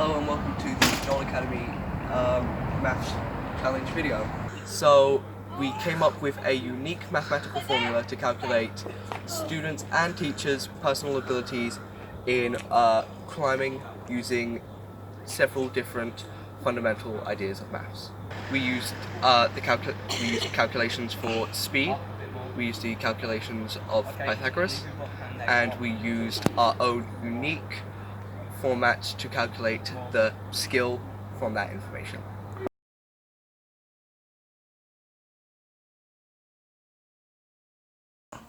Hello and welcome to the Joel Academy Maths Challenge video. So we came up with a unique mathematical formula to calculate students' and teachers' personal abilities in climbing using several different fundamental ideas of maths. We used calculations for speed, we used the calculations of Pythagoras, and we used our own unique format to calculate the skill from that information.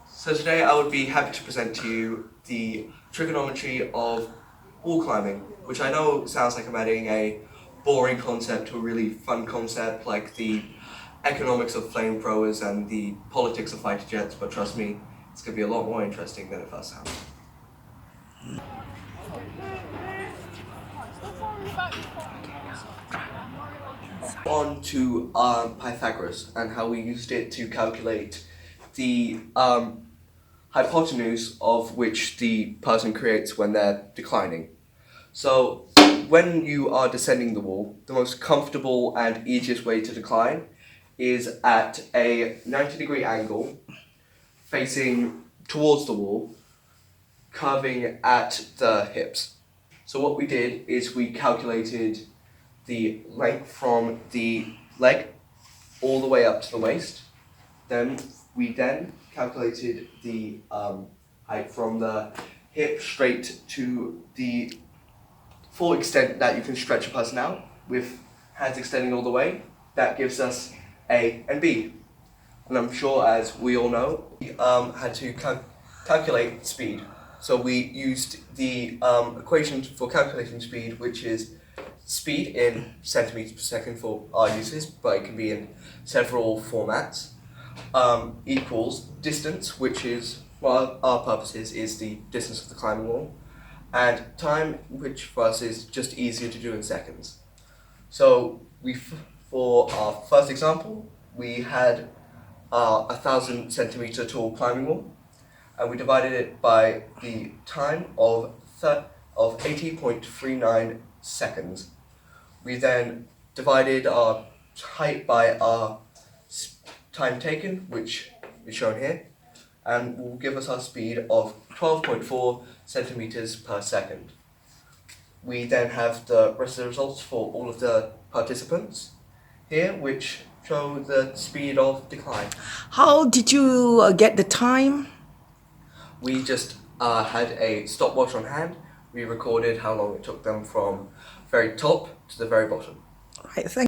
So today I would be happy to present to you the trigonometry of wall climbing, which I know sounds like I'm adding a boring concept to a really fun concept like the economics of flamethrowers and the politics of fighter jets, but trust me, it's going to be a lot more interesting than it first sounds. On to Pythagoras and how we used it to calculate the hypotenuse of which the person creates when they're declining. So when you are descending the wall, the most comfortable and easiest way to decline is at a 90-degree angle facing towards the wall, curving at the hips. So what we did is we calculated the length from the leg all the way up to the waist. Then we calculated the height from the hip straight to the full extent that you can stretch a person out with hands extending all the way. That gives us A and B. And I'm sure, as we all know, we had to calculate speed. So we used the equation for calculating speed, which is speed in centimeters per second for our uses, but it can be in several formats, equals distance, which is, for our purposes, is the distance of the climbing wall, and time, which for us is just easier to do in seconds. So for our first example, we had a 1,000 centimeter tall climbing wall, and we divided it by the time of 80.39 seconds. We then divided our height by our time taken, which is shown here, and will give us our speed of 12.4 centimeters per second. We then have the rest of the results for all of the participants here, which show the speed of decline. How did you get the time? We just had a stopwatch on hand. We recorded how long it took them from very top to the very bottom. Right, thank